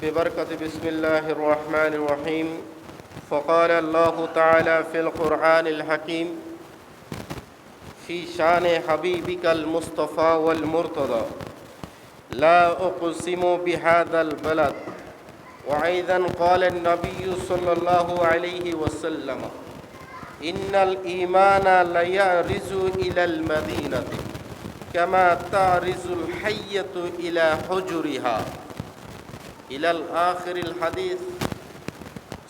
ببركة بسم الله الرحمن الرحيم. فقال الله تعالى في القرآن الحكيم في شان حبيبك المصطفى والمرتضى لا أقسم بهذا البلد. وأيضا قال النبي صلى الله عليه وسلم إن الإيمان ليعرج إلى المدينة كما تعرج الحية إلى حجرها إلى الآخر الحديث.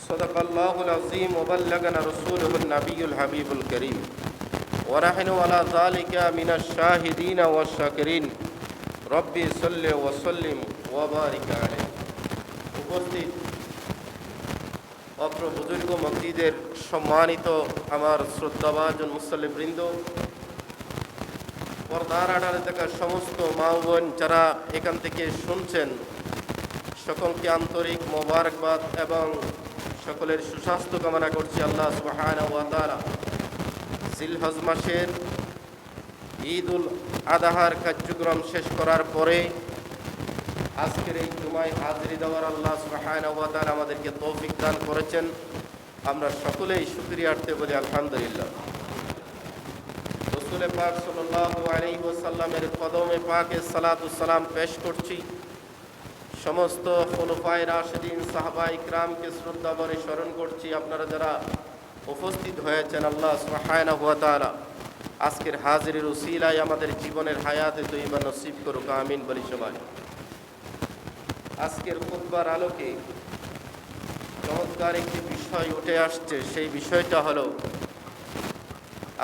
صدق الله العظيم وبلغنا رسوله النبي الحبيب الكريم ونحن على ذلك من الشاهدين والشاكرين. ربي صل وسلم وبارك عليه. উপস্থিত অত্র বুজুর্গ মসজিদের সম্মানিত আমার শ্রদ্ধাভাজন মুসল্লিবৃন্দ, পর্দার আড়ালে থাকা সমস্ত মা বোন যারা এখান থেকে শুনছেন, সকলকে আন্তরিক মোবারকবাদ এবং সকলের সুস্বাস্থ্য কামনা করছি। আল্লাহ সুবহানাহু ওয়া তাআলা জিলহজ মাসের ঈদুল আযহার কার্যক্রম শেষ করার পরে আজকের এই জুমায় হাজিরি দেওয়ার আল্লাহ সুবহানাহু ওয়া তাআলা আমাদেরকে তৌফিক দান করেছেন। আমরা সকলেই শুকরিয়ার্থে বলি আলহামদুলিল্লাহ। রাসূল পাক সাল্লাল্লাহু আলাইহি ওয়াসাল্লামের কদমে পাকে সালাতু সালাম পেশ করছি। সমস্ত খুলাফায়ে রাশিদিন সাহাবায়ে কিরামকে শ্রদ্ধা ভরে স্মরণ করছি। আপনারা যারা উপস্থিত হয়েছেন, আল্লাহ সুবহানাহু ওয়া তাআলা আজকের হাজিরের উসিলায় আমাদের জীবনের হায়াতে তৈয়বা নসিব করুক, আমিন বলি সবাই। আজকের খুতবার আলোকে চমৎকার একটি বিষয় উঠে আসছে। সেই বিষয়টা হলো,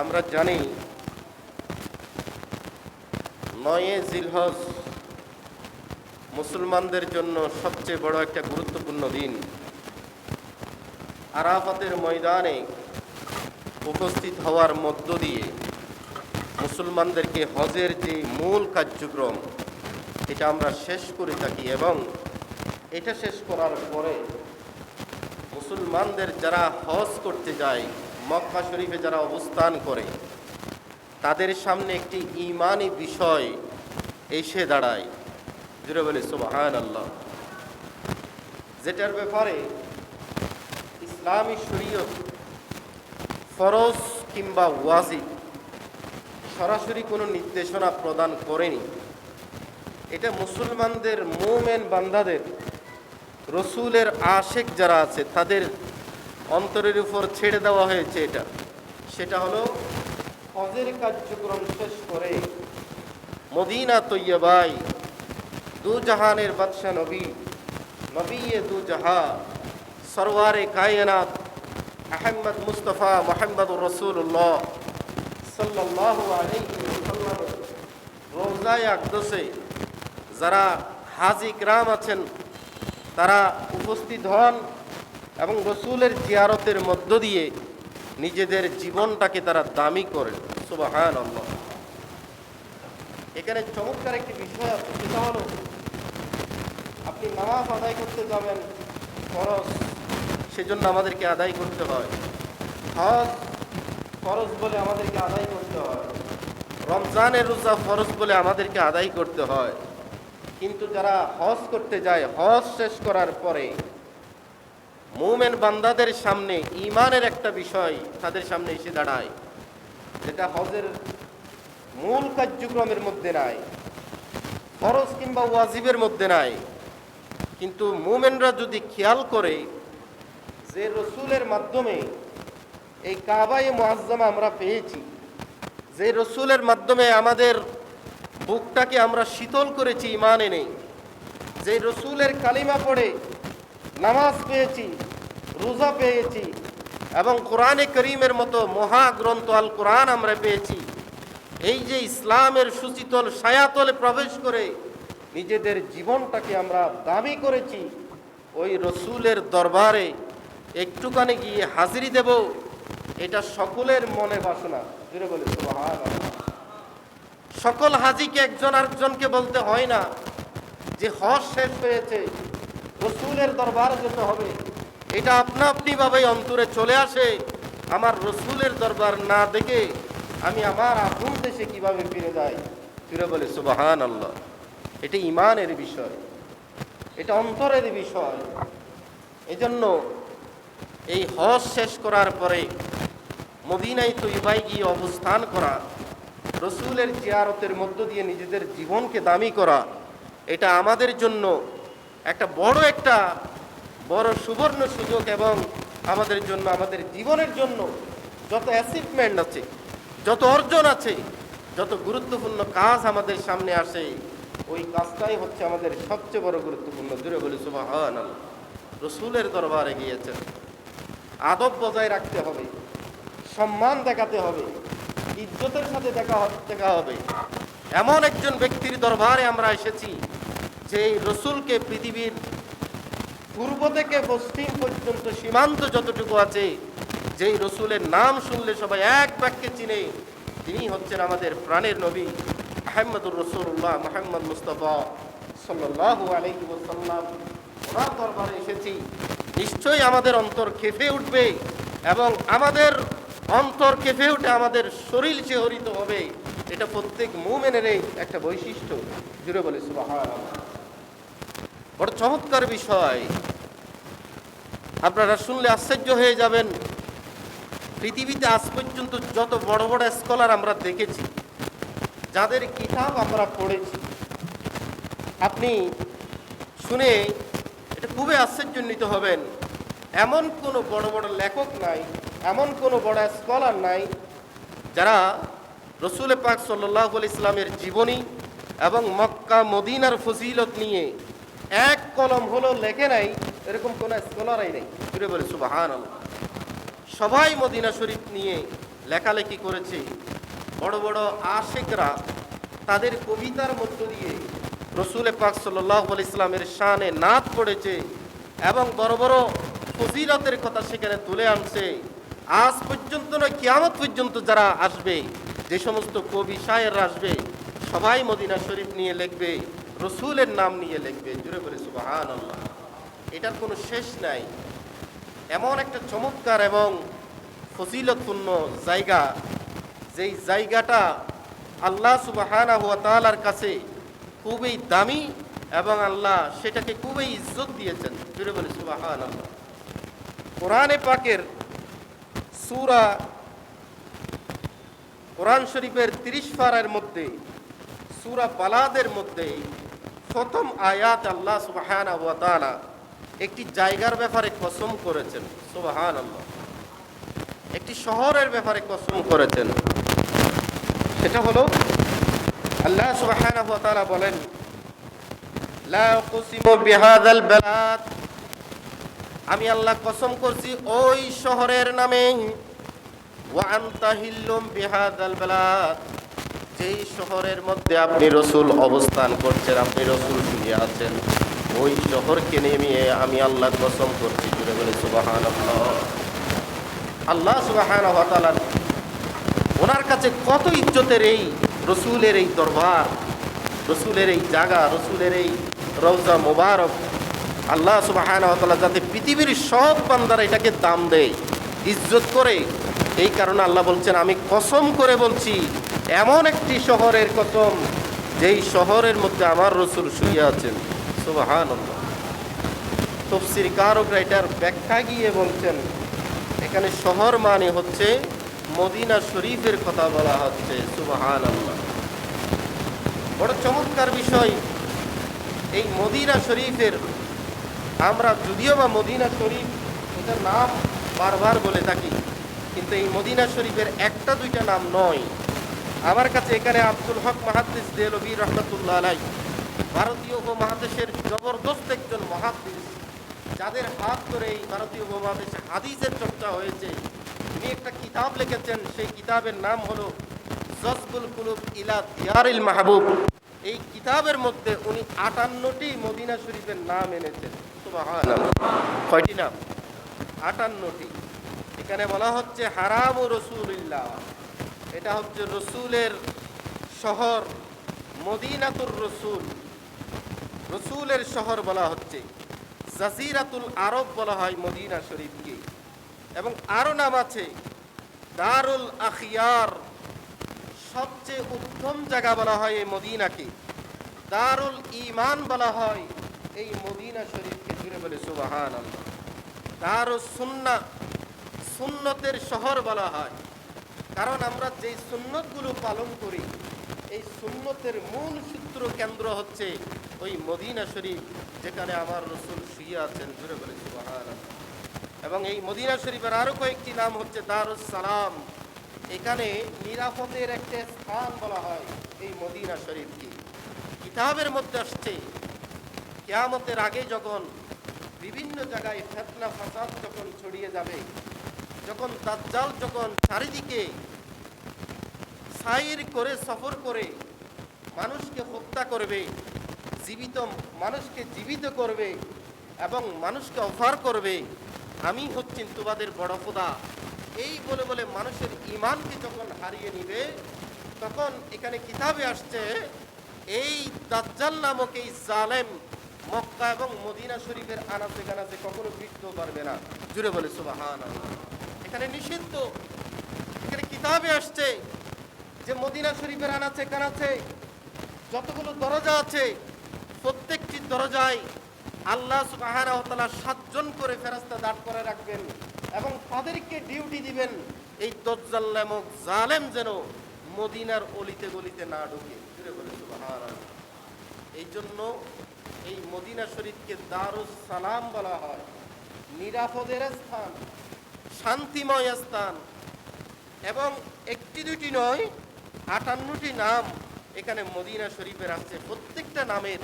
আমরা জানি 9 জিলহজ মুসলমানদের জন্য সবচেয়ে বড় একটা গুরুত্বপূর্ণ দিন। আরাফাতের ময়দানে উপস্থিত হওয়ার মধ্য দিয়ে মুসলমানদেরকে হজের যে মূল কার্যক্রম এটা আমরা শেষ করে থাকি, এবং এটা শেষ করার পরে মুসলমানদের যারা হজ করতে যায়, মক্কা শরীফে যারা অবস্থান করে, তাদের সামনে একটি ঈমানি বিষয় এসে দাঁড়ায়। জুড়ে বলে সুবহানাল্লাহ। যেটার ব্যাপারে ইসলামী শরীয়ত ফরজ কিংবা ওয়াজিব সরাসরি কোনো নির্দেশনা প্রদান করেনি। এটা মুসলমানদের মুমিন বান্দাদের, রসুলের আশেক যারা আছে তাদের অন্তরের উপর ছেড়ে দেওয়া হয়েছে। সেটা হলো হজের কার্যক্রম শেষ করে মদিনা তৈয়বায় দু জাহানের বাদশাহ নবী, নবীয়ে দু জাহা, সরওয়ারে কায়নাত আহমদ মুস্তফা মুহাম্মদুর রাসূলুল্লাহ সাল্লাল্লাহু আলাইহি ওয়াসাল্লাম রওজায়ে আকদসে যারা হাজি কিরাম আছেন তারা উপস্থিত হন এবং রসুলের জিয়ারতের মধ্য দিয়ে নিজেদের জীবনটাকে তারা দামি করেন। সুবহানাল্লাহ। এখানে চমৎকার একটি বিষয় আছে, সেটা হলো আপনি নামাজ আদায় করতে যাবেন, ফরজ, সেজন্য আমাদেরকে আদায় করতে হয়। হজ ফরজ বলে আমাদেরকে আদায় করতে হয়। রমজানের রোজা ফরজ বলে আমাদেরকে আদায় করতে হয়। কিন্তু যারা হজ করতে যায়, হজ শেষ করার পরে মুমিন বান্দাদের সামনে ঈমানের একটা বিষয় তাদের সামনে এসে দাঁড়ায়, যেটা হজের মূল কার্যক্রমের মধ্যে নাই, ফরজ কিংবা ওয়াজিবের মধ্যে নাই। কিন্তু মুমিনরা যদি খেয়াল করে যে রসুলের মাধ্যমে এই কাবায়ে মুআজ্জামা আমরা পেয়েছি, যে রসুলের মাধ্যমে আমাদের বুকটাকে আমরা শীতল করেছি ঈমানে নেই, যে রসুলের কালিমা পড়ে নামাজ পেয়েছি, রোজা পেয়েছি এবং কোরআনে করিমের মতো মহাগ্রন্থ আল কোরআন আমরা পেয়েছি, এই যে ইসলামের সুশীতল ছায়াতলে প্রবেশ করে নিজেদের জীবনটাকে আমরা দাবি করেছি, ওই রসুলের দরবারে একটুখানি গিয়ে হাজিরি দেব, এটা সকলের মনে বাসনা। জুড়ে বলে সুবহানাল্লাহ। সকল হাজিকে একজন আরেকজনকে বলতে হয় না যে হজ শেষ হয়েছে, রসুলের দরবারে যেতে হবে। এটা আপনা আপনি ভাবেই অন্তরে চলে আসে। আমার রসুলের দরবার না দেখে আমি আমার আপন দেশে কিভাবে ফিরে যাই? ফিরে বলে সুবহানাল্লাহ। এটা ঈমানের বিষয়। এটা অন্তরের বিষয়। এজন্য এই হজ শেষ করার পরে মদিনায় তৈবায় গিয়ে অবস্থান করা, রসুলের জিয়ারতের মধ্য দিয়ে নিজেদের জীবনকে দামি করা, এটা আমাদের জন্য একটা বড় সুবর্ণ সুযোগ। এবং আমাদের জন্য, আমাদের জীবনের জন্য যত অ্যাচিভমেন্ট আছে, যত অর্জন আছে, যত গুরুত্বপূর্ণ কাজ আমাদের সামনে আসে, ওই কাজটাই হচ্ছে আমাদের সবচেয়ে বড় গুরুত্বপূর্ণ। জুড়ে বলি সুবহানাল্লাহ। রসুলের দরবারে গিয়েছেন, আদব বজায় রাখতে হবে, সম্মান দেখাতে হবে, ইজ্জতের সাথে দেখা হবে। এমন একজন ব্যক্তির দরবারে আমরা এসেছি যে রসুলকে পৃথিবীর পূর্ব থেকে পশ্চিম পর্যন্ত সীমান্ত যতটুকু আছে, যেই রসুলের নাম শুনলে সবাই এক বাক্যে চিনে, তিনি হচ্ছেন আমাদের প্রাণের নবী মুহাম্মদুর রাসূলুল্লাহ, মুহাম্মদ মুস্তাফা সাল্লাল্লাহু আলাইহি ওয়াসাল্লাম। ওনার দরবারে এসেছি, নিশ্চয়ই আমাদের অন্তর কেঁপে উঠবে, এবং আমাদের অন্তর কেঁপে উঠে আমাদের শরীর শিহরিত হবে। এটা প্রত্যেক মুমিনেরই একটা বৈশিষ্ট্য। জুড়ে বলি সুবহানাল্লাহ। বড় চমৎকার বিষয়, আপনারা শুনলে আশ্চর্য হয়ে যাবেন। পৃথিবীতে আজ পর্যন্ত যত বড় বড় স্কলার আমরা দেখেছি, যাদের কিতাব আমরা পড়েছি, আপনি শুনে এটা খুবই আশ্চর্যান্বিত হবেন। এমন কোনো বড় বড় লেখক নাই, এমন কোনো বড় স্কলার নাই যারা রসুল পাক সাল্লাল্লাহু আলাইহি ইসলামের জীবনী এবং মক্কা মদিনার ফজিলত নিয়ে এক কলম হলো লেখে নাই, এরকম কোনো স্কলারই নেই। ঘুরে বলে সুবহানাল্লাহ। সবাই মদিনা শরীফ নিয়ে লেখালেখি করেছে। বড় বড় আশিকরা তাদের কবিতার মধ্য দিয়ে রসুল পাক সাল্লাল্লাহু আলাইহি ইসলামের শানে নাত পড়েছে, এবং বড় বড় ফজিলতের কথা সেখানে তুলে আনছে। আজ পর্যন্ত নয়, কিয়ামত পর্যন্ত যারা আসবে, যে সমস্ত কবি শায়েররা আসবে, সবাই মদিনা শরীফ নিয়ে লিখবে, রসুলের নাম নিয়ে লিখবে। জুড়ে বলে সুবহানাল্লাহ। এটার কোনো শেষ নাই। এমন একটা চমৎকার এবং ফজিলতপূর্ণ জায়গা, যেই জায়গাটা আল্লাহ সুবহানাহু ওয়া তাআলার কাছে খুবই দামি, এবং আল্লাহ সেটাকে খুবই ইজ্জত দিয়েছেন। জুড়ে বলে সুবহানাল্লাহ। কোরআনে পাকের কোরআন শরীফের 30 পারার মধ্যে সূরা বালাদের মধ্যে প্রথম আয়াত আল্লাহ সুবহানাহু ওয়া তাআলা একটি জায়গার ব্যাপারে কসম করেছেন। সুবহানাল্লাহ। একটি শহরের ব্যাপারে কসম করেছেন। সেটা হলো আল্লাহ সুবহানাহু ওয়া তাআলা বলেন, লা উকসিমু বিহাযাল বালাদ, আমি আল্লাহ কসম করছি ওই শহরের নামে, ওয়া আনতা হিল্লুম বিহাযাল বালাদ, যেই শহরের মধ্যে আপনি রসুল অবস্থান করছেন, আপনি রসুল শুয়ে আছেন, ওই শহরকে নিয়ে আমি আল্লাহ কসম করছি। জুড়ে বলে সুবহানাল্লাহ। আল্লাহ সুবহানাহু ওয়া তাআলা ওনার কাছে কত ইজ্জতের এই রসুলের এই দরবার, রসুলের এই জায়গা, রসুলের এই রওজা মুবারক। আল্লাহ সুবহানাহু ওয়া তাআলা যাতে পৃথিবীর সব বান্দারা এটাকে দাম দেয়, ইজ্জত করে, এই কারণে আল্লাহ বলছেন আমি কসম করে বলছি, এমন একটি শহরের কসম যেই শহরের মধ্যে আমার রসুল শুয়ে আছেন। সুবহানাল্লাহ। তাফসীর কারকরা এটার ব্যাখ্যা গিয়ে বলছেন, এখানে শহর মানে হচ্ছে মদিনা শরীফের কথা বলা হচ্ছে। সুবহানাল্লাহ। বড় চমৎকার বিষয় এই মদিনা শরীফের। আমরা যদিও বা মদিনা শরীফ এটার নাম বারবার বলে থাকি, কিন্তু এই মদিনা শরীফের একটা দুইটা নাম নয়। আমার কাছে এখানে আব্দুল হক মুহাদ্দিস দেহলভী রহমাতুল্লাহ আলাইহি, ভারতীয় উপমহাদেশের জবরদস্ত একজন মুহাদ্দিস, যাদের হাত ধরে এই ভারতীয় উপমহাদেশে হাদিসের চর্চা হয়েছে, তিনি একটা কিতাব লিখেছেন। সেই কিতাবের নাম হলো জজবুল কুলুব ইলা দিয়ারিল মাহবুব। এই কিতাবের মধ্যে উনি 58টি মদিনা শরীফের নাম এনেছেন। সুবহানাল্লাহ। কয়টি নাম? 58টি। এখানে বলা হচ্ছে হারামু রসুলিল্লাহ, এটা হচ্ছে রসুলের শহর, মদিনাতুর রসুল, রসুলের শহর বলা হচ্ছে। জাজিরাতুল আরব বলা হয় মদিনা শরীফকে। এবং আরো নাম আছে দারুল আখিয়ার, সবচেয়ে উত্তম জায়গা বলা হয় এই মদিনাকে। দারুল ঈমান বলা হয়, এই মদিনা শরীফকে, জুড়ে বলে সুবহানাল্লাহ। দারুস সুন্নাহ, সুন্নতের শহর বলা হয়, কারণ আমরা যেই সুন্নতগুলো পালন করি এই সুন্নতের মূল সূত্র কেন্দ্র হচ্ছে ওই মদিনা শরীফ, যেখানে আমার রাসূল শুয়ে আছেন, জুড়ে বলে সুবহানাল্লাহ। এবং এই মদিনা শরীফের আরো কয়েকটি নাম হচ্ছে দারুস সালাম। এখানে নিরাপদের একটা স্থান বলা হয় এই মদিনা শরীফকে। কিতাবের মধ্যে আসছে কিয়ামতের আগে যখন বিভিন্ন জায়গায় ফিতনা ফাসাদ যখন ছড়িয়ে যাবে, যখন দাজ্জাল যখন চারিদিকে সাইর করে সফর করে মানুষকে হত্যা করবে, জীবিত মানুষকে জীবিত করবে এবং মানুষকে অফার করবে, আমি হচ্ছি তোমাদের বড় খোদা, এই বলে বলে মানুষের ঈমানকে যখন হারিয়ে নিবে, তখন এখানে কিতাবে আসছে এই দাজ্জাল নামক এই জালেম মক্কা এবং মদিনা শরীফের আনাচে কানাচে কখনো ফিরতে পারবে না, জুড়ে বলে সুবহানাল্লাহ। এখানে নিষিদ্ধ। এখানে কিতাবে আসছে যে মদিনা শরীফের আনাচে কানাচে যতগুলো দরজা আছে, প্রত্যেকটি দরজায় আল্লাহ সুবহানাহু ওয়া তাআলা 7 জন করে ফেরেশতা দাঁড় করে রাখবেন এবং তাদেরকে ডিউটি দিবেন এই দাজ্জাল নামক জালেম যেন মদিনার অলিতে গলিতে না ঢোকে, জুড়ে বলে সুবহানাল্লাহ। এই জন্য এই মদিনা শরীফকে দারুস সালাম বলা হয়, নিরাপদের স্থান, শান্তিময় স্থান। এবং একটি দুটি নয়, 58টি নাম এখানে মদিনা শরীফের আছে। প্রত্যেকটা নামের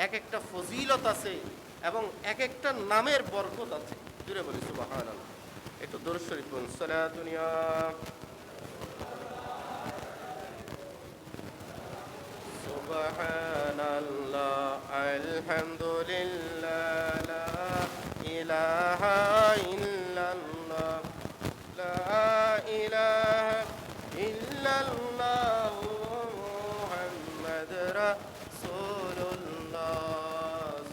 এক একটা ফজিলত আছে এবং এক একটা নামের বরকত আছে, জুড়ে বলি সুবহানাল্লাহ। একটু দরুদ শরীফ পড়ুন। সালাতুন ইয়া সুবহানাল্লাহ আলহামদুলিল্লাহ লা ইলাহা ইল্লাল্লাহ লা ইলাহা ইল্লাল্লাহ মুহাম্মাদুর রাসূলুল্লাহ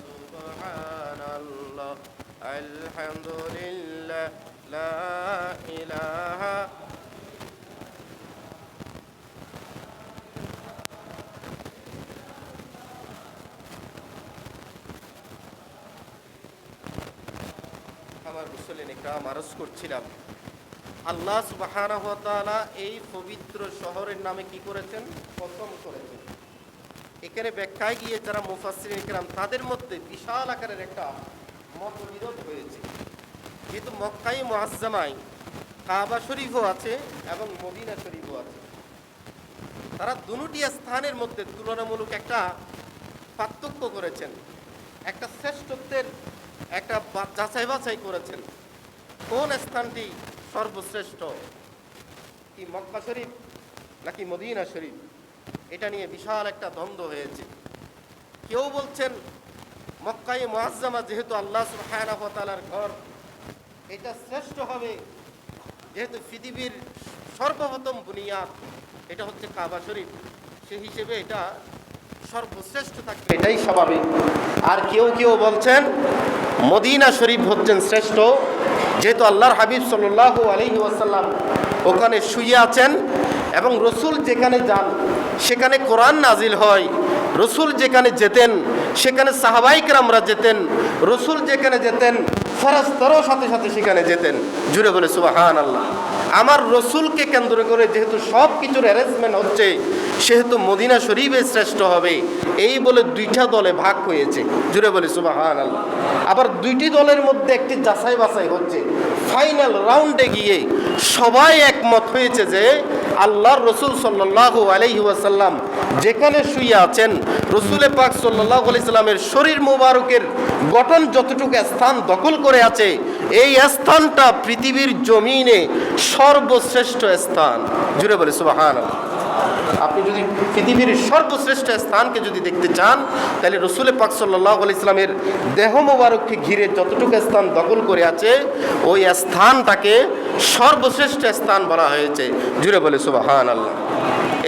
সুবহানাল্লাহ আলহামদুলিল্লাহ লা ইলাহা। আমার মুসলিম ইকরাম আরজ করছিলাম, আল্লাহ সুবহানাহু ওয়া তাআলা এই পবিত্র শহরের নামে কি করেছেন? কসম করেছেন। এখানে ব্যাখ্যায় গিয়ে যারা মুফাসসিরিন ইকরাম, তাদের মধ্যে বিশাল আকারের একটা মতবিরোধ হয়েছে। যেহেতু মক্কায় মুআজ্জামায় কাবা শরীফও আছে এবং মদিনা শরীফও আছে, তারা দুটি স্থানের মধ্যে তুলনামূলক একটা পার্থক্য করেছেন, একটা শ্রেষ্ঠত্বের একটা যাচাই বাছাই করেছেন। কোন স্থানটি সর্বশ্রেষ্ঠ, কি মক্কা শরীফ নাকি মদিনা শরীফ? এটা নিয়ে বিশাল একটা দ্বন্দ্ব হয়েছে। কেউ বলছেন মক্কায়ে মুআজ্জামা যেহেতু আল্লাহ সুবহানাহু ওয়া তাআলার ঘর, এটা শ্রেষ্ঠ হবে, যেহেতু পৃথিবীর সর্বপ্রথম বুনিয়াদ এটা হচ্ছে কাবা শরীফ, সেই হিসেবে এটা সর্বশ্রেষ্ঠ থাকবে, এটাই স্বাভাবিক। আর কেউ কেউ বলছেন মদিনা শরীফ হচ্ছেন শ্রেষ্ঠ, যেহেতু আল্লাহর হাবিব সাল্লাল্লাহু আলাইহি ওয়াসাল্লাম ওখানে শুয়ে আছেন এবং রসুল যেখানে যান সেখানে কোরআন নাজিল হয়, রসুল যেখানে যেতেন সেখানে সাহাবায়ে কেরামরা যেতেন, রসুল যেখানে যেতেন ফেরেশতারাও সাথে সাথে সেখানে যেতেন, জুড়ে বলে সুবহানাল্লাহ। আমার রসুলকে কেন্দ্র করে যেহেতু সব কিছুর অ্যারেঞ্জমেন্ট হচ্ছে, সেহেতু মদিনা শরীফে শ্রেষ্ঠ হবে, এই বলে দুইটা দলে ভাগ হয়েছে, জুড়ে বলে সুবহানাল্লাহ। আবার দুইটি দলের মধ্যে একটি যাচাই বাছাই হচ্ছে, ফাইনাল রাউন্ডে গিয়ে সবাই একমত হয়েছে যে আল্লাহর রসুল সাল্লাল্লাহু আলাইহি ওয়াসাল্লাম যেখানে শুয়ে আছেন, রসুল পাক সাল্লাল্লাহু আলাইহি সাল্লামের শরীর মোবারকের গঠন যতটুকু স্থান দখল করে আছে, এই স্থানটা পৃথিবীর জমিনে সর্বশ্রেষ্ঠ স্থান, জুড়ে বলে সুবহানাল্লাহ। আপনি যদি পৃথিবীর সর্বশ্রেষ্ঠ স্থানকে যদি দেখতে চান, তাহলে রসুল পাক সাল্লাল্লাহু আলাইহি সাল্লামের দেহ মোবারককে ঘিরে যতটুকু স্থান দখল করে আছে, ওই স্থানটাকে সর্বশ্রেষ্ঠ স্থান বলা হয়েছে, জুড়ে বলে সুবহানাল্লাহ।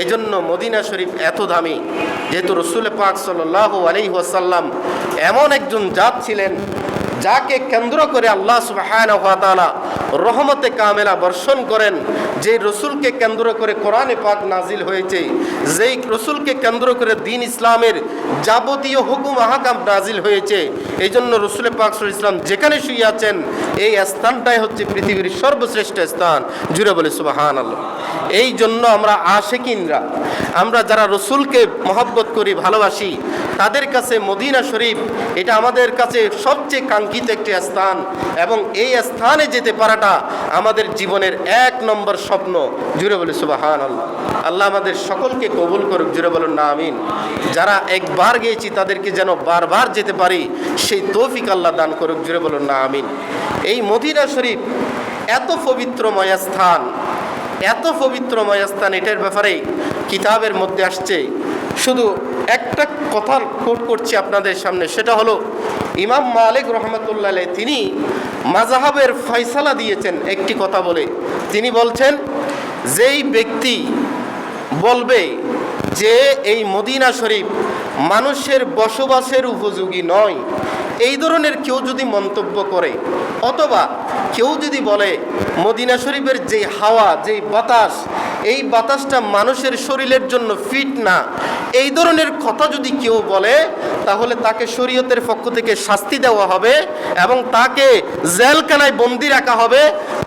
এই জন্য মদিনা শরীফ এত দামি, যেহেতু রসুল পাক সাল্লাল্লাহু আলাইহি ওয়াসাল্লাম এমন একজন জাত ছিলেন যাকে কেন্দ্র করে আল্লাহ সুবহানাহু ওয়া তাআলা রহমতে কামেলা বর্ষণ করেন, যে রসুলকে কেন্দ্র করে কোরআনে পাক নাজিল হয়েছে, যেই রসুলকে কেন্দ্র করে দ্বীন ইসলামের যাবতীয় হুকুম আহকাম নাজিল হয়েছে, এই জন্য রসুল পাক সাল্লাল্লাহু আলাইহি ওয়াসাল্লাম যেখানে শুয়ে আছেন এই স্থানটাই হচ্ছে পৃথিবীর সর্বশ্রেষ্ঠ স্থান। জুড়ে বলে সুবহানাল্লাহ। এই জন্য আমরা আশিকিনরা, আমরা যারা রসুলকে মহব্বত করি, ভালোবাসি, তাদের কাছে মদিনা শরীফ এটা আমাদের কাছে সবচেয়ে কাঙ্ক্ষিত একটি স্থান, এবং এই স্থানে যেতে পারাটা আমাদের জীবনের 1 নম্বর স্বপ্ন। জুড়ে বলে সুবহানাল্লাহ। আল্লাহ আমাদের সকলকে কবুল করুক। জুড়ে বলুন না আমিন। যারা একবার গিয়েছি তাদেরকে যেন বারবার যেতে পারি সেই তৌফিক আল্লাহ দান করুক। জুড়ে বলুন না আমিন। এই মদিনা শরীফ এত পবিত্রময় স্থান, এত পবিত্রময় স্থান, এটার ব্যাপারে কিতাবের মধ্যে আসছে। শুধু একটা কথা কোট করছি আপনাদের সামনে, সেটা হলো ইমাম মালিক রহমতুল্লাহ আলাইহি তিনি মাযহাবের ফয়সালা দিয়েছেন একটি কথা বলে। তিনি বলছেন, যেই ব্যক্তি বলবে যে এই মদিনা শরীফ মানুষের বসবাসের উপযোগী নয়, এই ধরনের কেউ যদি মন্তব্য করে, অথবা কেউ যদি বলে মদিনা শরীফের যে হাওয়া, যেই বাতাস, এই বাতাসটা মানুষের শরীরের জন্য ফিট না, এই ধরনের কথা যদি কেউ বলে, তাহলে তাকে শরীয়তের পক্ষ থেকে শাস্তি দেওয়া হবে এবং তাকে জেলখানায় বন্দি রাখা হবে,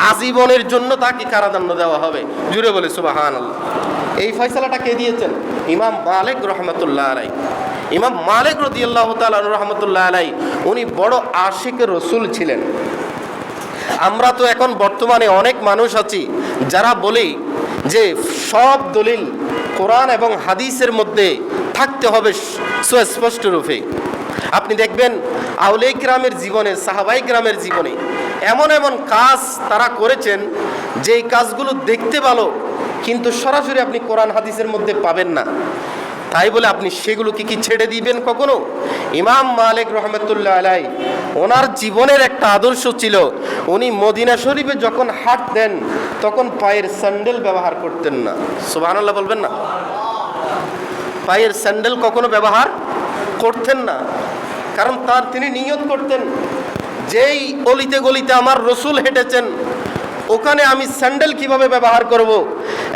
আজীবনের জন্য তাকে কারাদণ্ড দেওয়া হবে। জুড়ে বলে সুবহানাল্লাহ। এই ফয়সালাটা কে দিয়েছেন? ইমাম মালিক রহমতুল্লাহ আলাইহি। ইমাম মালিক রাদিয়াল্লাহু তাআলা রহমতুল্লাহ আলাইহি উনি বড় আশিকে রসুল ছিলেন। আমরা তো এখন বর্তমানে অনেক মানুষ আছি যারা বলি যে সব দলিল কোরআন এবং হাদিসের মধ্যে থাকতে হবে সুস্পষ্ট রূপে। আপনি দেখবেন আউলিয়া কিরামের জীবনে, সাহাবায়ে কিরামের জীবনে এমন এমন কাজ তারা করেছেন যেই কাজগুলো দেখতে ভালো, কিন্তু সরাসরি আপনি কোরআন হাদিসের মধ্যে পাবেন না। তাই বলে আপনি সেগুলোকে কি ছেড়ে দিবেন কখনো? ইমাম মালিক রহমতুল্লাহ আলাইহি ওনার জীবনের একটা আদর্শ ছিল, উনি মদিনা শরীফে যখন হাঁটতেন তখন পায়ের স্যান্ডেল ব্যবহার করতেন না। সুবহানাল্লাহ বলবেন না? পায়ের স্যান্ডেল কখনো ব্যবহার করতেন না, কারণ তিনি নিয়ত করতেন, যেই অলিতে গলিতে আমার রসুল হেঁটেছেন ওখানে আমি স্যান্ডেল কিভাবে ব্যবহার করব।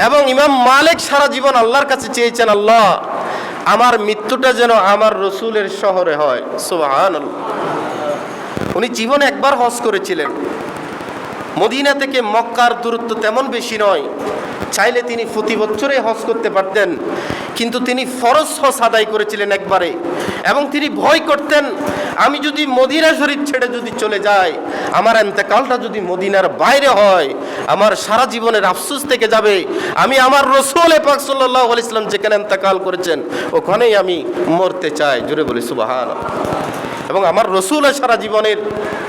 এবং ইমাম মালিক সারা জীবন আল্লাহর কাছে চেয়েছেন, আল্লাহ আমার মৃত্যুটা যেন আমার রসুলের শহরে হয়। সুবহানাল্লাহ। উনি জীবনে একবার হজ করেছিলেন। মদিনা থেকে মক্কার দূরত্ব তেমন বেশি নয়, চাইলে তিনি প্রতি বছরে হজ করতে পারতেন, কিন্তু তিনি ফরজ হজ আদায় করেছিলেন একবারে। এবং তিনি ভয় করতেন, আমি যদি মদিনা শরীফ ছেড়ে যদি চলে যাই, আমার ইন্তেকালটা যদি মদিনার বাইরে হয়, আমার সারা জীবনের আফসোস থেকে যাবে। আমি আমার রাসূল পাক সাল্লাল্লাহু আলাইহি ওয়াসাল্লাম যেখানে ইন্তেকাল করেছেন ওখানেই আমি মরতে চাই। জোরে বলি সুবহানাল্লাহ। এবং আমার রসুল সারা জীবনের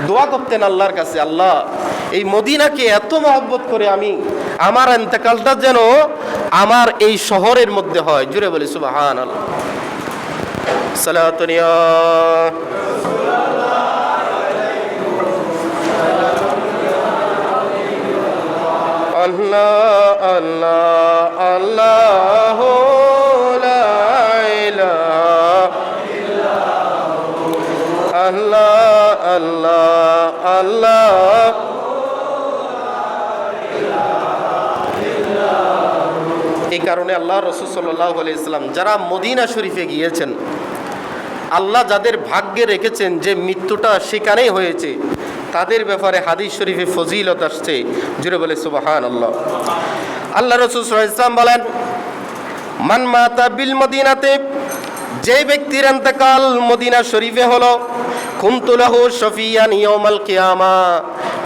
দোয়া করতেন আল্লাহর কাছে, আল্লাহ এই মদিনাকে এত মহব্বত করে আমি আমার ইন্তেকালটা যেন আমার এই শহরের মধ্যে হয়। জুড়ে বলি সুবহানাল্লাহ। সালাতুন ইয়া আল্লাহ আল্লাহ আল্লাহ লা ইলাহা আল্লাহ আল্লাহ আল্লাহ। এই কারণে আল্লাহ রাসূল সাল্লাল্লাহু আলাইহি ওয়াসাল্লাম যারা মদিনা শরীফে গিয়েছেন, আল্লাহ যাদের ভাগ্যে রেখেছেন যে মৃত্যুটা সেখানেই হয়েছে, তাদের ব্যাপারে হাদিস শরীফে ফজিলত আসছে। জুড়ে বলে সুবহানাল্লাহ। আল্লাহ রাসূল সাল্লাল্লাহু আলাইহি ওয়াসাল্লাম বলেন, মান মাতা বিল মদিনাতে, যে ব্যক্তির ইন্তেকাল মদিনা শরীফে হলো, কুনতু লাহু শাফিয়ান ইয়াউমাল কিয়ামা,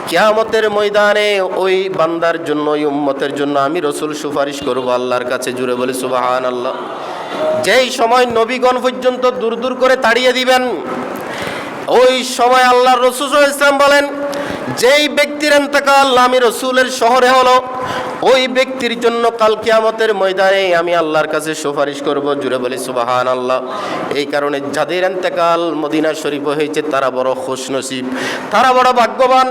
কিয়ামতের ময়দানে ওই বান্দার জন্য, ওই উম্মতের জন্য আমি রাসূল সুপারিশ করব আল্লাহর কাছে। জুড়ে বলে সুবহানাল্লাহ। যেই সময় নবীগণ পর্যন্ত দূর দূর করে তাড়িয়ে দিবেন, ওই সময় আল্লাহর রাসূল সাল্লাল্লাহু আলাইহি ওয়াসাল্লাম বলেন, যেই ব্যক্তির ইন্তেকাল আমি রাসূলের শহরে হলো, ওই ব্যক্তির জন্য কাল কিয়ামতের ময়দানে আমি আল্লাহর কাছে সুপারিশ করব। জুড়ে বলি সুবহানাল্লাহ। এই কারণে যাদের ইন্তেকাল মদিনা শরীফ হয়েছে তারা বড় খুশনসিব, তারা বড় ভাগ্যবান।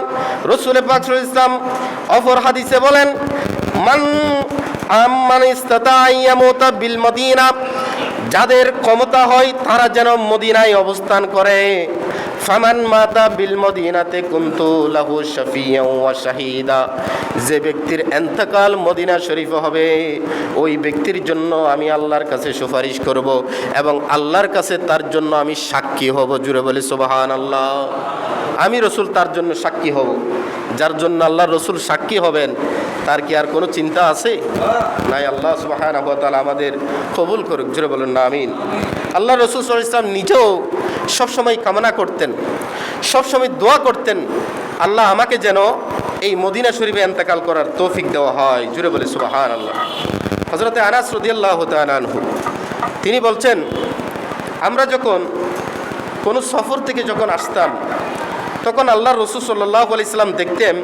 রাসূল পাক সাল্লাল্লাহু আলাইহি ওয়াসাল্লাম অপর হাদিসে বলেন, মান ইসতাতা আইয়ামুতা বিল মদিনা, যাদের ক্ষমতা হয় তারা যেন মদিনায় অবস্থান করে। ফামান মাতা বিল মদিনাতে কুনতু লাহু শাফিয়াও ওয়া শাহিদা, যে ব্যক্তির ইন্তেকাল মদিনা শরীফে হবে ওই ব্যক্তির জন্য আমি আল্লাহর কাছে সুপারিশ করব এবং আল্লাহর কাছে তার জন্য আমি সাক্ষী হব। জুড়ে বলি সুবহানাল্লাহ। আমি রসুল তার জন্য সাক্ষী হব। যার জন্য আল্লাহ রসুল সাক্ষী হবেন তার কি আর কোনো চিন্তা আছে? নাই। আল্লাহ সুবহানাহু ওয়া তাআলা আমাদের কবুল করুক। জুড়ে বলুন না আমিন। আল্লাহ রসুল সাল্লাল্লাহু আলাইহি ওয়াসাল্লাম নিজেও সবসময় কামনা করতেন, সবসময় দোয়া করতেন, আল্লাহ আমাকে যেন এই মদিনা শরীফে ইন্তেকাল করার তৌফিক দেওয়া হয়। জুড়ে বলে সুবহানাল্লাহ। হযরতে আনাস রাদিয়াল্লাহু তাআলা আনহু তিনি বলছেন, আমরা যখন কোনো সফর থেকে যখন আসতাম তখন আল্লাহ রসুল সাল্লাল্লাহু আলাইহি সাল্লাম দেখতেন,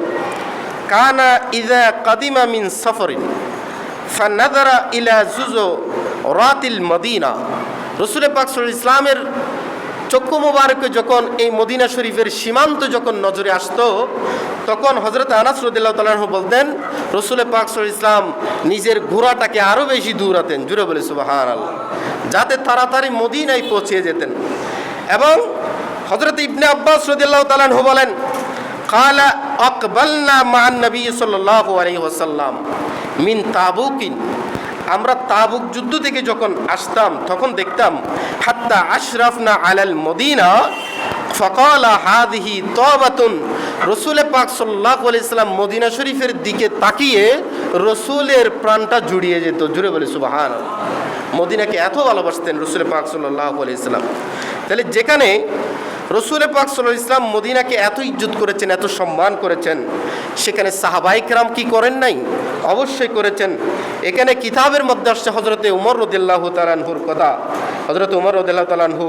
কানা ইযা কাদিমা মিন সফরিন ফানাযারা ইলা জুজুরাতিল মদিনা। রসুল পাক সাল্লাল্লাহু আলাইহি ইসলামের চক্ষু মুবারকে যখন এই মদিনা শরীফের সীমান্ত যখন নজরে আসতো তখন হযরত আনাস রাদিয়াল্লাহু তাআলা আনহু বলতেন, রসুল পাক সাল্লাল্লাহু আলাইহি ইসলাম নিজের ঘোড়াটাকে আরও বেশি দৌড়াতেন। জুড়ে বলে সুবহানাল্লাহ, যাতে তাড়াতাড়ি মদিনায় পৌঁছে যেতেন। এবং হযরত ইবনে আব্বাস রাদিয়াল্লাহু তাআলা আনহু বলেন, ক্বালা আকবালনা মা'আন নবী সাল্লাল্লাহু আলাইহি ওয়াসাল্লাম মিন তাবুকিন, আমরা তাবুক যুদ্ধ থেকে যখন আসতাম তখন দেখতাম, হাত্তা আশরাফনা আলাল মদিনা ফাকালা হাদিহি তাওবাতুন। রসুল পাক সাল্লাল্লাহু আলাইহি সাল্লাম মদিনা শরীফের দিকে তাকিয়ে রসুলের প্রাণটা জুড়িয়ে যেত। জুড়ে বলে সুবহানাল্লাহ। মদিনাকে এত ভালোবাসতেন রসুল পাক সাল্লাল্লাহু আলাইহি সাল্লাম। তাহলে যেখানে রসুল পাক সাল্লাল্লাহু আলাইহি সাল্লাম মদিনাকে এত ইজ্জত করেছেন, এত সম্মান করেছেন, সেখানে সাহাবায়ে কেরাম কি করেন নাই? অবশ্যই করেছেন। এখানে কিতাবের মধ্যে আসছে হযরতে উমর রাদিয়াল্লাহু তাআলা আনহুর কথা। হযরতে উমর রাদিয়াল্লাহু তাআলা আনহু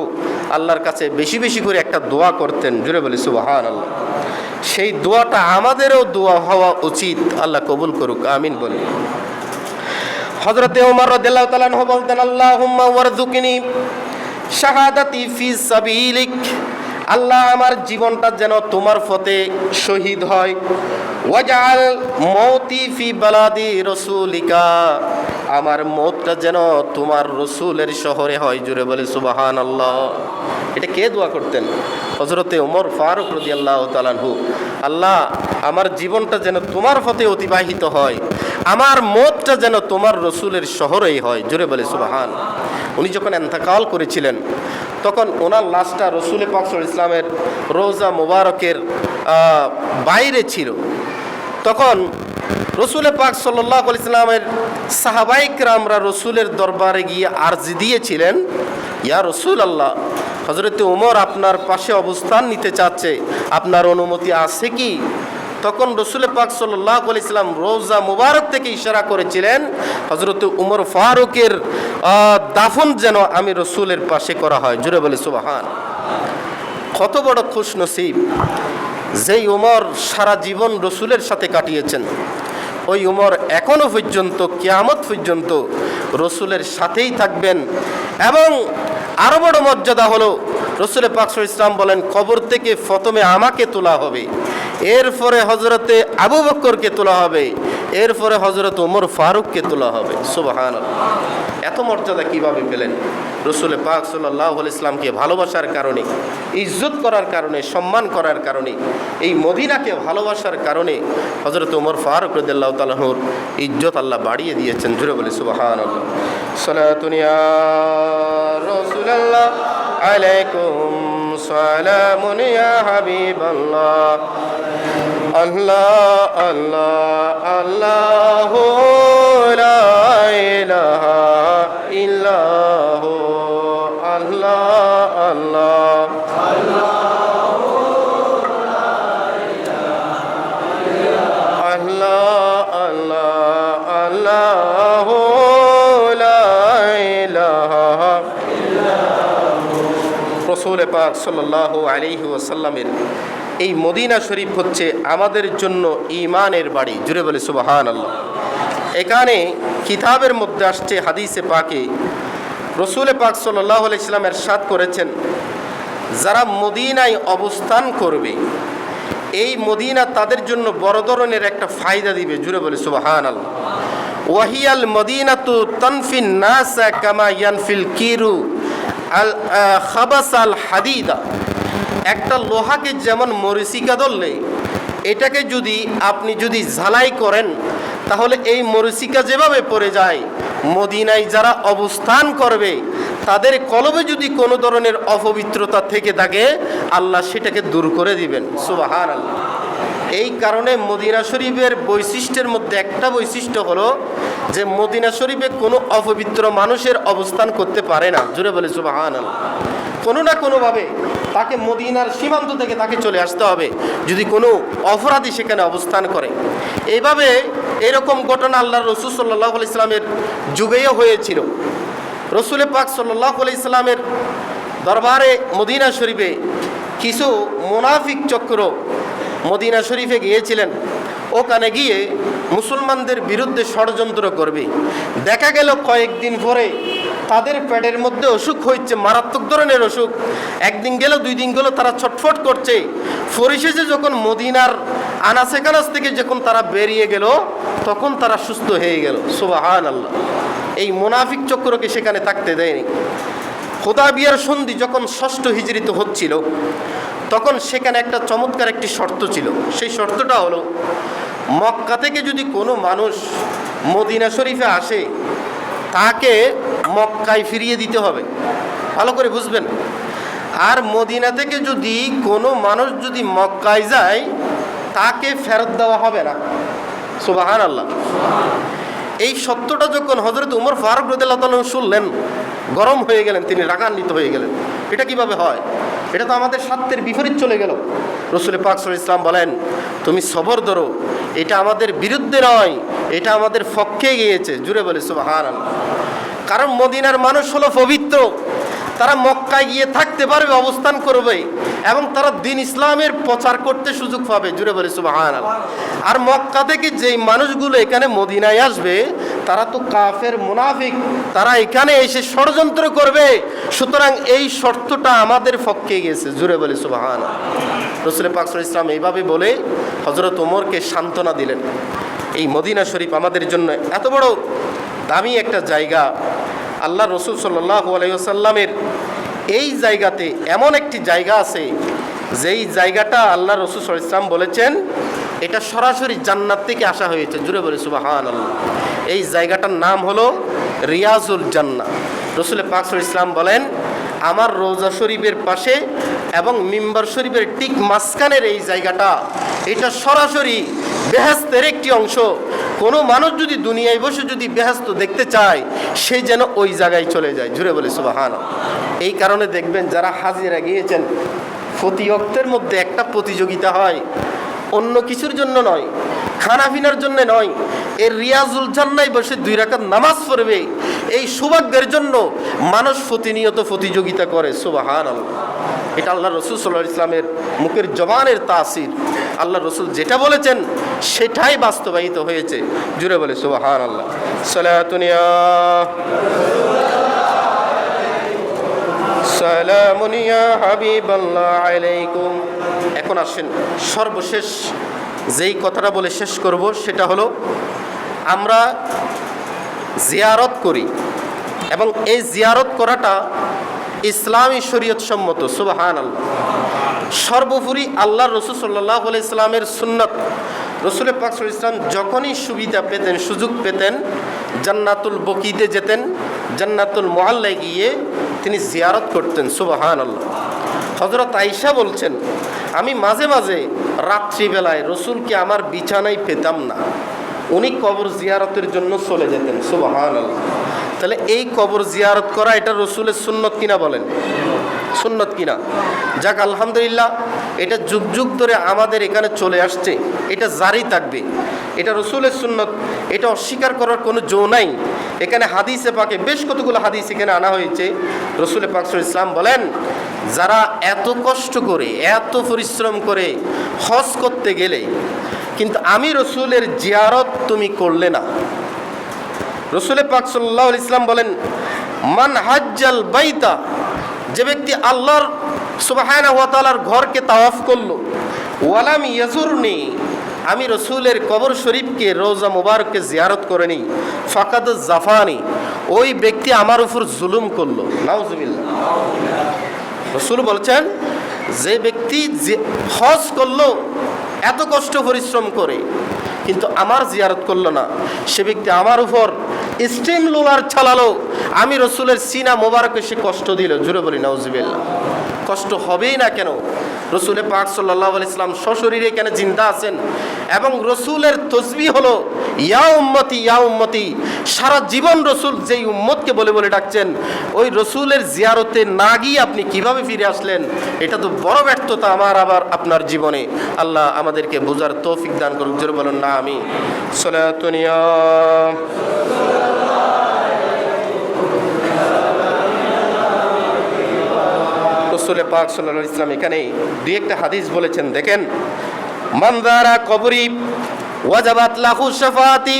আল্লাহর কাছে বেশি বেশি করে একটা দোয়া করতেন। জুড়ে বলি সুবহানাল্লাহ। সেই দোয়াটা আমাদেরও দোয়া হওয়া উচিত। আল্লাহ কবুল করুক, আমিন বলি। হযরতে উমর রাদিয়াল্লাহু তাআলা আনহু বলতেন, আল্লাহুম্মা ওয়ারযুকনি শাহাদাতি ফি সাবিলিক, আল্লাহ আমার জীবনটা যেন তোমার পথে শহীদ হয়। ওয়াজআল মৌতি ফি বালাদি রাসূলিকা, আমার মৌতটা যেন তোমার রসুলের শহরে হয়। জুড়ে বলে সুবহানাল্লাহ। এটা কে দোয়া করতেন? হযরতে ওমর ফারুক রাদিয়াল্লাহু তাআলা আনহু। আল্লাহ আমার জীবনটা যেন তোমার পথে অতিবাহিত হয়, আমার মৌতটা যেন তোমার রসুলের শহরেই হয়। জুড়ে বলে সুবহান। উনি যখন ইন্তেকাল করেছিলেন তখন ওনার লাশটা রসুল পাক সাল্লাল্লাহু আলাইহি ইসলামের রওজা মুবারকের বাইরে ছিল। তখন রসুল পাক সাল্লাল্লাহু আলাইহি ইসলামের সাহাবায়ে কেরামরা রসুলের দরবারে গিয়ে আরজি দিয়েছিলেন, ইয়া রাসূলুল্লাহ, হযরতে ওমর আপনার পাশে অবস্থান নিতে চাচ্ছে, আপনার অনুমতি আছে কি? তখন রসুল পাক সাল্লাল্লাহু আলাইহি সাল্লাম রওজা মুবারক থেকে ইশারা করেছিলেন, হযরত উমর ফারুকের দাফন যেন আমি রসুলের পাশে করা হয়। জুড়ে বলে সুবহান। কত বড় খুশনসিব যেই উমর সারা জীবন রসুলের সাথে কাটিয়েছেন। ওই উমর এখনো পর্যন্ত কিয়ামত পর্যন্ত রসুলের সাথেই থাকবেন। এবং আরও বড় মর্যাদা হলো, রসুল পাক সাল্লাল্লাহু আলাইহি ওয়াসাল্লাম বলেন, কবর থেকে প্রথমে আমাকে তোলা হবে, এরপরে হযরতে আবু বকরকে তোলা হবে, এরপরে হযরত ওমর ফারুককে তোলা হবে। সুবহানাল্লাহ। এত মর্যাদা কিভাবে পেলেন? রসুল পাক সাল্লাল্লাহু আলাইহি ওয়াসাল্লামকে ভালোবাসার কারণে, ইজ্জত করার কারণে, সম্মান করার কারণে, এই মদিনাকে ভালোবাসার কারণে হযরত ওমর ফারুক রাদিয়াল্লাহু তাআলা আনহুর ইজ্জত আল্লাহ বাড়িয়ে দিয়েছেন। জুড়ে বলে সুবহানাল্লাহ। সালাতুন ইয়া রাসূলুল্লাহ আলাইকুম সালামুন ইয়া হাবিবাল্লাহ। আল্লাহ আল্লাহ আল্লাহু লা ইলাহা ইল্লাহু আল্লাহ আল্লাহ আল্লাহ আল্লাহ আল্লাহু লা ইলাহা ইল্লাহু। রাসূল পাক সাল্লাল্লাহু আলাইহি ওয়াসাল্লামের এই মদিনা শরীফ হচ্ছে আমাদের জন্য ঈমানের বাড়ি। জুড়ে বলে সুবহানাল্লাহ। এখানে কিতাবের মধ্যে আসছে, হাদিসে পাকে রসুল পাক সাল্লাল্লাহু আলাইহি ওয়াসাল্লাম ইরশাদ করেছেন, যারা মদিনায় অবস্থান করবে এই মদিনা তাদের জন্য বড় ধরনের একটা ফায়দা দিবে। জুড়ে বলে সুবহানাল্লাহ। ওয়াহিয়াল মদিনাতু তানফিন নাসা কামা ইয়ানফিল কিরু আল খাবাস আল হাদিদা। একটা লোহাকে যেমন মরিচিকা ধরলে এটাকে আপনি যদি ঝালাই করেন তাহলে এই মরিচিকা যেভাবে পড়ে যায়, মদিনায় যারা অবস্থান করবে তাদের কলবে যদি কোনো ধরনের অপবিত্রতা থেকে থাকে আল্লাহ সেটাকে দূর করে দিবেন। সুবহানাল্লাহ। এই কারণে মদিনা শরীফের বৈশিষ্ট্যের মধ্যে একটা বৈশিষ্ট্য হলো যে মদিনা শরীফে কোনো অপবিত্র মানুষের অবস্থান করতে পারে না। জোরে বলে সুবহানাল্লাহ। কোনো না কোনোভাবে তাকে মদিনার সীমান্ত থেকে তাকে চলে আসতে হবে যদি কোনো অপরাধী সেখানে অবস্থান করে। এইভাবে এরকম ঘটনা আল্লাহ রসুল সাল্লাল্লাহু আলাইহি সাল্লামের যুগেও হয়েছিল। রসুল পাক সাল্লাল্লাহু আলাইহি সাল্লামের দরবারে মদিনা শরীফে কিছু মুনাফিক চক্র মদিনা শরীফে গিয়েছিলেন। ওখানে গিয়ে মুসলমানদের বিরুদ্ধে ষড়যন্ত্র করবে। দেখা গেল কয়েকদিন পরে তাদের পেটের মধ্যে অসুখ হয়েছে, মারাত্মক ধরনের অসুখ। একদিন গেল, দুই দিন গেল, তারা ছটফট করছে। পরিশেষে যখন মদিনার আনাচে কানাচ থেকে যখন তারা বেরিয়ে গেল তখন তারা সুস্থ হয়ে গেল। সুবহানাল্লাহ। এই মুনাফিক চক্রকে সেখানে থাকতে দেয়নি। হুদায়বিয়ার সন্ধি যখন 6ষ্ঠ হিজরিতে হচ্ছিল তখন সেখানে একটা চমৎকার একটি শর্ত ছিল। সেই শর্তটা হলো মক্কা থেকে যদি কোনো মানুষ মদিনা শরীফে আসে তাকে মক্কায় ফিরিয়ে দিতে হবে। ভালো করে বুঝবেন। আর মদিনা থেকে যদি কোনো মানুষ যদি মক্কায় যায় তাকে ফেরত দেওয়া হবে না। সুবহানাল্লাহ। এই সত্যটা যখন হযরত উমর ফারুক রাদিয়াল্লাহু তাআলা শুনলেন, গরম হয়ে গেলেন, তিনি রাগান্বিত হয়ে গেলেন। এটা কিভাবে হয়? এটা তো আমাদের স্বার্থের বিপরীত চলে গেল। রাসূল পাক সাল্লাল্লাহু আলাইহি ওয়াসাল্লাম বলেন, তুমি সবর ধরো, এটা আমাদের বিরুদ্ধে নয়, এটা আমাদের পক্ষে গিয়েছে। জুড়ে বলে সুবহানাল্লাহ। কারণ মদিনার মানুষ হলো পবিত্র, তারা মক্কায় গিয়ে থাকতে পারবে, অবস্থান করবে এবং তারা দ্বীন ইসলামের প্রচার করতে সুযোগ পাবে। জুড়ে বলে সুবহানাল্লাহ। আর মক্কা থেকে যেই মানুষগুলো এখানে মদিনায় আসবে তারা তো কাফের, মুনাফিক, তারা এখানে এসে ষড়যন্ত্র করবে। সুতরাং এই শর্তটা আমাদের পক্ষে গেছে। জুড়ে বলে সুবহানাল্লাহ। রাসূল পাক সাল্লাল্লাহু আলাইহি ওয়াসাল্লাম এইভাবে বলে হযরত ওমরকে সান্ত্বনা দিলেন। এই মদিনা শরীফ আমাদের জন্য এত বড় দামি একটা জায়গা। আল্লাহ রসুল সাল্লাল্লাহু আলাইহি ওয়াসাল্লামের এই জায়গাতে এমন একটি জায়গা আছে যেই জায়গাটা আল্লাহ রসুল সাল্লাল্লাহু আলাইহি ওয়াসাল্লাম বলেছেন এটা সরাসরি জান্নাত থেকে আসা হয়েছে। জুড়ে বলে সুবহানাল্লাহ। এই জায়গাটার নাম হলো রিয়াজুল জান্নাহ। রসুল পাক সাল্লাল্লাহু আলাইহি ওয়াসাল্লাম বলেন, আমার রওজা শরীফের পাশে এবং মিম্বার শরীফের ঠিক মাঝখানের এই জায়গাটা, এটা সরাসরি বেহেশতের একটি অংশ। কোনো মানুষ যদি দুনিয়ায় বসে যদি বেহেশত দেখতে চায় সে যেন ওই জায়গায় চলে যায়। জুড়ে বলে সুবহানাল্লাহ। এই কারণে দেখবেন যারা হাজিরা গিয়েছেন প্রতি ওয়াক্তের মধ্যে একটা প্রতিযোগিতা হয়, অন্য কিছুর জন্য নয়, খানাপিনার জন্য নয়, এর রিয়াজুল জান্নায় বসে 2 রাকাত নামাজ পড়বে এই সৌভাগ্যের জন্য মানুষ প্রতিনিয়ত প্রতিযোগিতা করে। সুবহানাল্লাহ। এটা আল্লাহ রসুল সাল্লাল্লাহু আলাইহি ওয়াসাল্লামের মুখের জবানের তাসির। আল্লাহ রসুল যেটা বলেছেন সেটাই বাস্তবায়িত হয়েছে। জুড়ে বলে সুবহানাল্লাহ। সালাতুন ইয়া সালামুন ইয়া হাবিবাল্লাহ আলাইকুম। এখন আসেন সর্বশেষ যেই কথাটা বলে শেষ করব সেটা হলো আমরা জিয়ারত করি এবং এই জিয়ারত করাটা ইসলামী শরীয়ত সম্মত। সুবহানাল্লাহ। সর্বোপরি আল্লাহ রসুল সাল্লাল্লাহু আলাইহি সাল্লামের সুন্নাত। রসুল পাক সাল্লাল্লাহু আলাইহি সাল্লাম যখনই সুবিধা পেতেন, সুযোগ পেতেন, জান্নাতুল বকিতে যেতেন, জান্নাতুল মুআল্লায় গিয়ে তিনি জিয়ারত করতেন। সুবহানাল্লাহ। হযরত আয়েশা বলছেন, আমি মাঝে মাঝে রাত্রিবেলায় রসুলকে আমার বিছানায় পেতাম না, উনি কবর জিয়ারতের জন্য চলে যেতেন। সুবহানাল্লাহ। তাহলে এই কবর জিয়ারত করা এটা রসুলের সুন্নত কিনা বলেন? সুন্নত কিনা? যাক আলহামদুলিল্লাহ, এটা যুগ যুগ ধরে আমাদের এখানে চলে আসছে, এটা জারি থাকবে, এটা রসুলের সুন্নত, এটা অস্বীকার করার কোনো জো নাই। এখানে হাদিসে পাকে বেশ কতগুলো হাদিস এখানে আনা হয়েছে। রসুল পাক সাল্লাল্লাহু আলাইহি ওয়াসাল্লাম বলেন, যারা এত কষ্ট করে, এত পরিশ্রম করে হজ করতে গেলে কিন্তু আমি রসুলের জিয়ারত তুমি করলে না। রসুল পাক সাল্লাল্লাহু আলাইহি ওয়াসাল্লাম বলেন, মান হাজ্জাল বাইতা, যে ব্যক্তি আল্লাহর সুবহানাহু ওয়া তাআলার ঘরকে তাওয়াফ করলো, ওয়ালাম ইয়াজুরনি, আমি রসুলের কবর শরীফকে, রওজা মুবারককে জিয়ারত করেনি, ফাকাদ জাফানি, ওই ব্যক্তি আমার উপর জুলুম করলো। নাউজুবিল্লাহ। রসুল বলছেন যে ব্যক্তি যে হজ করলো এত কষ্ট পরিশ্রম করে কিন্তু আমার জিয়ারত করলো না, সে ব্যক্তি আমার উপর স্টিম রোলার চালালো, আমি রসুলের সিনা মোবারকে সে কষ্ট দিল। জুড়ে বলি নাউজুবিল্লাহ। কষ্ট হবেই না কেন? রসুল পাক সাল্লাল্লাহু আলাইহি ওয়াসাল্লাম সশরীরে এখানে জিন্দা আছেন এবং রসুলের তসবিহ হলো ইয়া উম্মতি ইয়া উম্মতি। সারা জীবন রসুল যেই উম্মতকে বলে বলে ডাকছেন, ওই রসুলের জিয়ারতে না গিয়ে আপনি কিভাবে ফিরে আসলেন? এটা তো বড় ব্যর্থতা আমার আবার আপনার জীবনে। আল্লাহ আমাদেরকে বোঝার তৌফিক দান করুক। জোরে বলুন না আমি। সালাতুনিয়া রসুল পাক সাল্লাল্লাহু আলাইহি ওয়াসাল্লাম এখানে দুই একটা হাদিস বলেছেন, দেখেন, মানজারা কবরি ওয়াজাবাত লাহু শাফাআতি।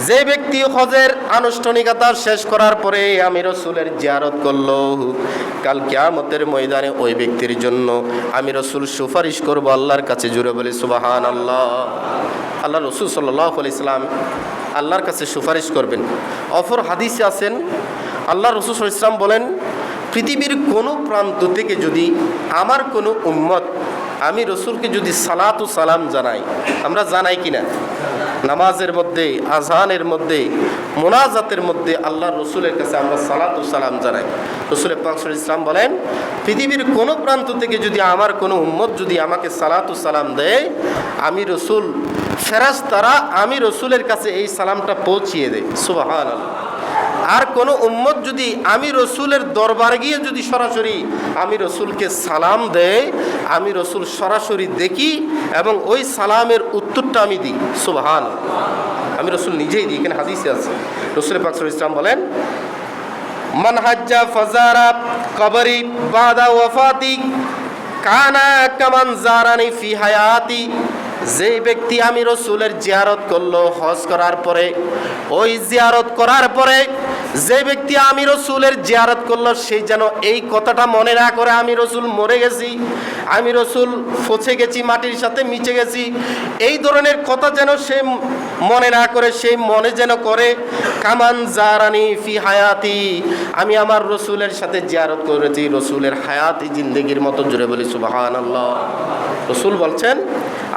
যে ব্যক্তি হজের আনুষ্ঠানিকতা শেষ করার পরে আমি রসুলের জিয়ারত করলো, কাল কিয়ামতের ময়দানে ওই ব্যক্তির জন্য আমি রসুল সুপারিশ করব আল্লাহর কাছে। জুড়ে বলি সুবহানাল্লাহ। আল্লাহ রসুল সাল্লাল্লাহু আলাইহি ওয়াসাল্লাম আল্লাহর কাছে সুপারিশ করবেন। অপর হাদিসে আছেন, আল্লাহ রসুল সাল্লাল্লাহু আলাইহি ওয়াসাল্লাম বলেন, পৃথিবীর কোনো প্রান্ত থেকে যদি আমার কোনো উম্মত আমি রসুলকে যদি সালাতু সালাম জানাই, আমরা জানাই কিনা? নামাজের মধ্যে, আজানের মধ্যে, মোনাজাতের মধ্যে আল্লাহ রসুলের কাছে আমরা সালাতু সালাম জানাই। রসুল পাক সাল্লাল্লাহু আলাইহি ওয়াসাল্লাম বলেন, পৃথিবীর কোনো প্রান্ত থেকে যদি আমার কোনো উম্মত যদি আমাকে সালাতু সালাম দেয়, আমি রসুল ফেরেশতারা আমি রসুলের কাছে এই সালামটা পৌঁছিয়ে দেয়। সুবহানাল্লাহ। আর কোনো উম্মত যদি আমি রসুলের দরবারে গিয়ে যদি সরাসরি আমি রসুলকে সালাম দেয়, আমি রসুল সরাসরি দেখি এবং ওই সালামের উত্তরটা আমি দিই। সুবহানাল্লাহ। আমি রসুল নিজেই দিই। এখানে হাদিসে আছে, রসুল পাক সাল্লাল্লাহু আলাইহি ওয়াসাল্লাম বলেন, মান হাজ্জা ফাজারা কবরি বাদা ওয়াফাতি কানা কামান জারানি ফি হায়াতি। যে ব্যক্তি আমি রসুলের জিয়ারত করলো হজ করার পরে, ওই জিয়ারত করার পরে যে ব্যক্তি আমি রসুলের জিয়ারত করলো সেই যেন এই কথাটা মনে না করে আমি রসুল মরে গেছি, আমি রসুল পচে গেছি, মাটির সাথে মিশে গেছি, এই ধরনের কথা যেন সে মনে না করে, সেই মনে যেন করে কামান জারানি ফি হায়াতি, আমি আমার রসুলের সাথে জিয়ারত করেছি রসুলের হায়াতি জিন্দেগির মতো। জুড়ে বলি সুবহানাল্লাহ। রসুল বলছেন,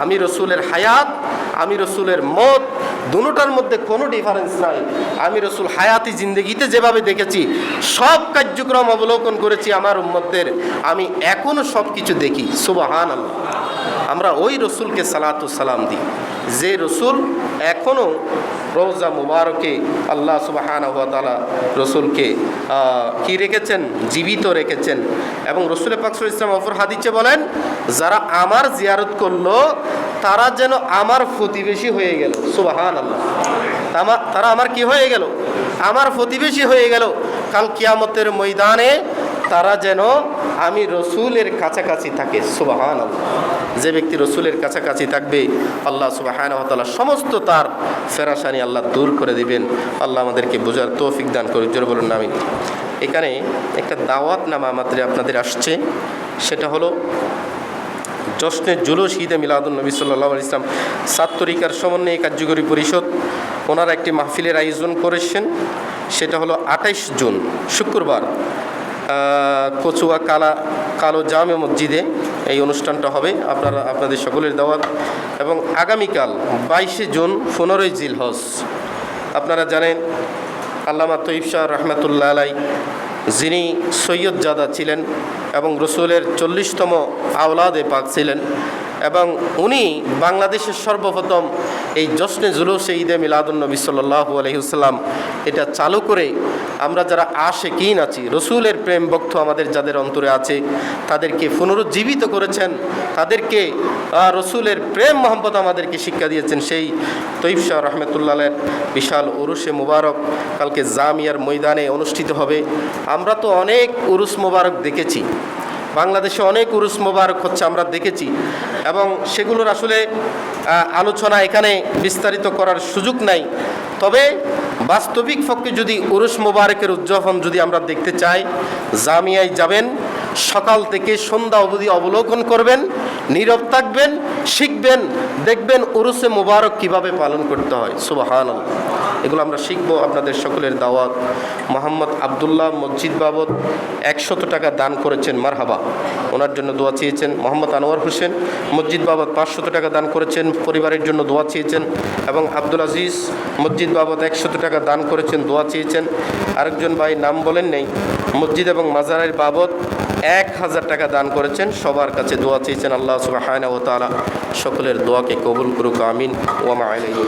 আমি রসুলের হায়াত, আমি রসুলের মত, দুটোটার মধ্যে কোনো ডিফারেন্স নাই। আমি রসুল হায়াতি জিন্দেগিতে যেভাবে দেখেছি, সব কার্যক্রম অবলোকন করেছি আমার উম্মতদের, আমি এখনও সব কিছু দেখি। সুবহানাল্লাহ। আমরা ওই রসুলকে সালাতু সালাম দিই যে রসুল এখনও রওজা মুবারকে আল্লাহ সুবহানাহু ওয়া তাআলা রসুলকে কি রেখেছেন? জীবিত রেখেছেন। এবং রসুল পাক সাল্লাল্লাহু আলাইহি ওয়াসাল্লাম অপর হাদিসে বলেন, যারা আমার জিয়ারত করলো তারা যেন আমার প্রতিবেশী হয়ে গেল। সুবহানাল্লাহ। তারা আমার কি হয়ে গেল? আমার প্রতিবেশী হয়ে গেল। কাল কিয়ামতের ময়দানে তারা যেন আমি রসুলের কাছাকাছি থাকে। সুবহানাল্লাহ। যে ব্যক্তি রসুলের কাছাকাছি থাকবে আল্লাহ সুবহানাহু ওয়া তাআলা সমস্ত তার ফেরাসানি আল্লাহ দূর করে দিবেন। আল্লাহ আমাদেরকে বোঝার তৌফিক দান করুন। জোরে বলুন আমিন। এখানে একটা দাওয়াত নামা মাত্রে আপনাদের আসছে, সেটা হলো জশ্নে জুলুস ঈদে মিলাদুন নবী সাল্লাল্লাহু আলাইহি ওয়াসাল্লাম ছাত্রীকার সমন্বয় কার্যকরী পরিষদ ওনারা একটি মাহফিলের আয়োজন করেছেন। সেটা হলো 28 জুন শুক্রবার কচুয়া কালো জামে মসজিদে এই অনুষ্ঠানটা হবে। আপনাদের সকলের দাওয়াত। এবং আগামীকাল 22 জুন 15ই জিলহজ। আপনারা জানেন আল্লামা তৈয়ব শাহ রহমাতুল্লাহ আলাই, যিনি সৈয়দ জাদা ছিলেন এবং রসুলের 40তম আওলাদে পাক ছিলেন, এবং উনি বাংলাদেশের সর্বপ্রথম এই জশ্নে জুলুসে ঈদে মিলাদুন নবী সাল্লাল্লাহু আলাইহি ওয়াসাল্লাম এটা চালু করে আমরা যারা আশিকিন আছি, রসুলের প্রেম ভক্ত আমাদের যাদের অন্তরে আছে, তাদেরকে পুনরুজ্জীবিত করেছেন, তাদেরকে রসুলের প্রেম মহব্বত আমাদেরকে শিক্ষা দিয়েছেন। সেই তৈয়ব শাহ রহমতুল্লাহের বিশাল উরুসে মুবারক কালকে জামিয়ার ময়দানে অনুষ্ঠিত হবে। আমরা তো অনেক উরুস মুবারক দেখেছি, বাংলাদেশে অনেক উরুস মোবারক হচ্ছে আমরা দেখেছি, এবং সেগুলোর আসলে আলোচনা এখানে বিস্তারিত করার সুযোগ নাই। তবে বাস্তবিক পক্ষে যদি উরুস মোবারকের উদযাপন যদি আমরা দেখতে চাই, জামিয়ায় যাবেন, সকাল থেকে সন্ধ্যা অবধি অবলোকন করবেন, নীরব থাকবেন, শিখবেন, দেখবেন উরুসে মোবারক কিভাবে পালন করতে হয়। সুবহানাল্লাহ। এগুলো আমরা শিখবো। আপনাদের সকলের দাওয়াত। মোহাম্মদ আবদুল্লাহ মসজিদ বাবদ 100 টাকা দান করেছেন, মারহাবা, ওনার জন্য দোয়া চেয়েছেন। মোহাম্মদ আনোয়ার হোসেন মসজিদ বাবদ 500 টাকা দান করেছেন, পরিবারের জন্য দোয়া চেয়েছেন। এবং আব্দুল আজিজ মসজিদ বাবদ 100 টাকা দান করেছেন, দোয়া চেয়েছেন। আরেকজন ভাই নাম বলেন নেই, মসজিদ এবং মাজারের বাবদ 1000 টাকা দান করেছেন, সবার কাছে দোয়া চেয়েছেন। আল্লাহ সুবহানাহু ওয়া তাআলা সকলের দোয়াকে কবুল করুক, আমিন। ওয়া মা আলাইহি।